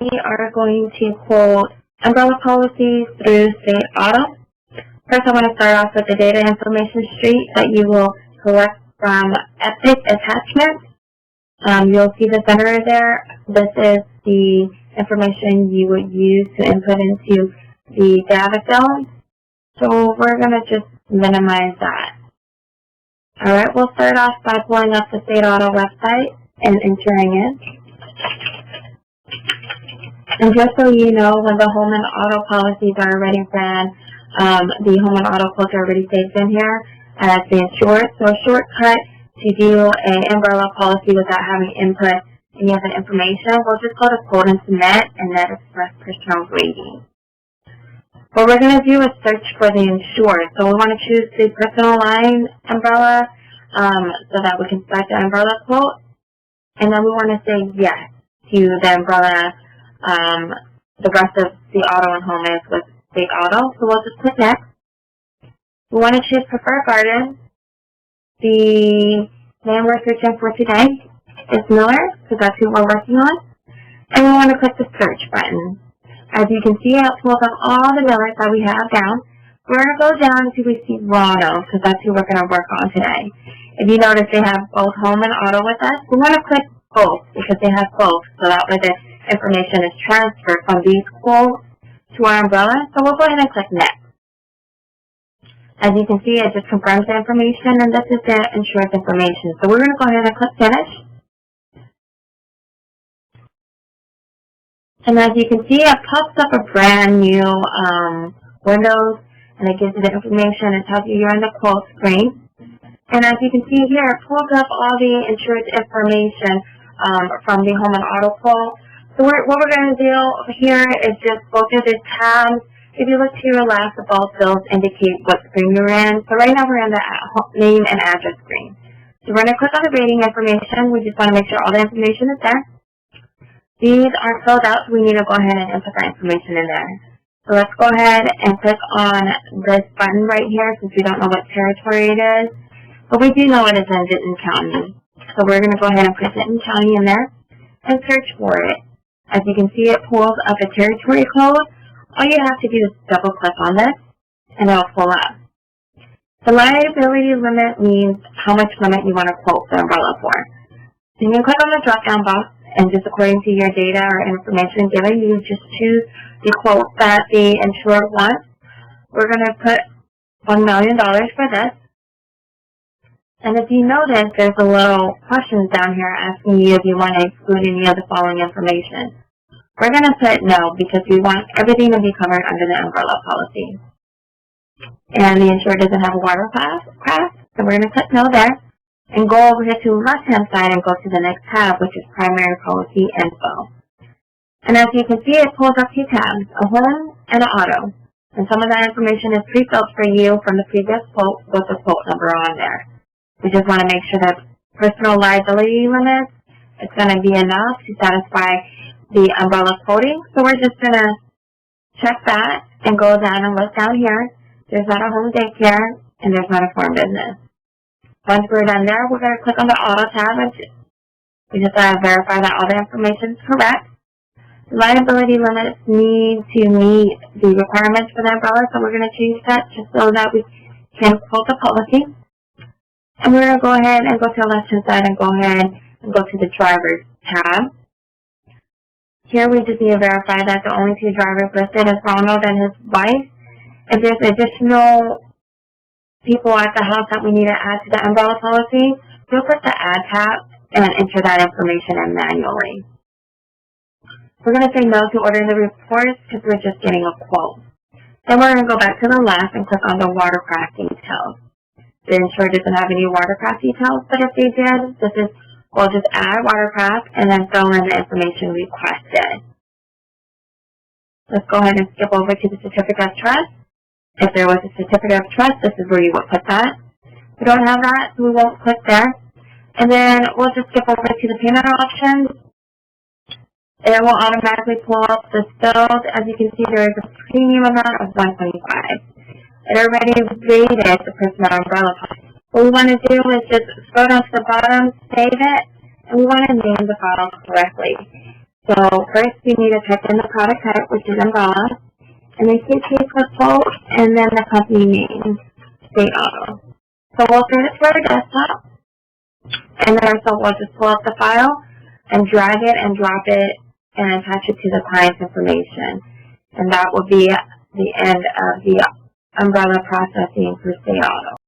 we are going to quote umbrella policies through State Auto. First, I want to start off with the data information sheet that you will collect from Epic Attachment. You'll see the center there. This is the information you would use to input into the data field. So we're going to just minimize that. Alright, we'll start off by pulling up the State Auto website and entering it. And just so you know, when the home and auto policies are already ran, the home and auto quotes are already saved in here as the insured. So a shortcut to do an umbrella policy without having input any of the information, we'll just go to quote and submit and then express personal rating. What we're going to do is search for the insured. So we want to choose the personal line umbrella so that we can select the umbrella quote. And then we want to say yes to the umbrella. The rest of the auto and home is with State Auto. So we'll just click next. We want to choose Preferred Garden. The name we're searching for today is Miller, because that's who we're working on. And we want to click the search button. As you can see, it pulls up all the Millers that we have down. We're going to go down until we see Rano, because that's who we're going to work on today. If you notice, they have both home and auto with us. We want to click both, because they have both, so that way the information is transferred from these quotes to our umbrella. So we'll go ahead and click next. As you can see, it just confirms the information, and this is the insurance information. So we're going to go ahead and click finish. And as you can see, it pops up a brand new Windows, and it gives you the information and tells you you're on the quote screen. And as you can see here, it pulls up all the insurance information from the home and auto quote. So what we're going to do over here is just go through the tabs. If you look to your left, the both fields indicate what screen you're in. So right now we're in the name and address screen. So we're going to click on the rating information. We just want to make sure all the information is there. These aren't filled out, so we need to go ahead and input that information in there. So let's go ahead and click on this button right here since we don't know what territory it is. But we do know it is in Denton County. So we're going to go ahead and put Denton County in there and search for it. As you can see, it pulls up a territory code. All you have to do is double click on this and it'll pull up. The liability limit means how much limit you want to quote the umbrella for. So you can click on the drop down box, and just according to your data or information given, you just choose the quote that the insured wants. We're going to put $1 million for this. And if you notice, there's a little questions down here asking you if you want to exclude any of the following information. We're going to put no because we want everything to be covered under the umbrella policy. And the insured doesn't have a watercraft, so we're going to click no there. And go over here to the left-hand side and go to the next tab, which is Primary Policy Info. And as you can see, it pulls up two tabs, a home and an auto. And some of that information is pre-filled for you from the previous quote with the quote number on there. We just want to make sure that personal liability limits is going to be enough to satisfy the umbrella quoting. So we're just going to check that and go down and look down here. There's not a home daycare and there's not a farm business. Once we're done there, we're going to click on the Auto tab and we just got to verify that all the information is correct. The liability limits need to meet the requirements for the umbrella, so we're going to change that just so that we can quote the policy. And we're going to go ahead and go to the left-hand side and go ahead and go to the Drivers tab. Here we just need to verify that the only two drivers listed is Ronald and his wife. If there's additional people at the house that we need to add to the umbrella policy, we'll click the Add tab and enter that information in manually. We're going to say no to ordering the reports because we're just getting a quote. Then we're going to go back to the left and click on the watercraft details. The insured doesn't have any watercraft details, but if they did, we'll just add watercraft and then fill in the information requested. Let's go ahead and skip over to the certificate of trust. If there was a certificate of trust, this is where you would put that. We don't have that, so we won't click there. And then we'll just skip over to the payment options. It will automatically pull up the bills. As you can see, there is a premium amount of $125. It already rated the personal umbrella policy. What we want to do is just scroll down to the bottom, save it, and we want to name the file correctly. So first we need to type in the product type, which is umbrella, and then case code quote, and then the company name, State Auto. So we'll send it to our desktop, and then so we'll just pull up the file and drag it and drop it and attach it to the client's information. And that will be the end of the umbrella processing for State Auto.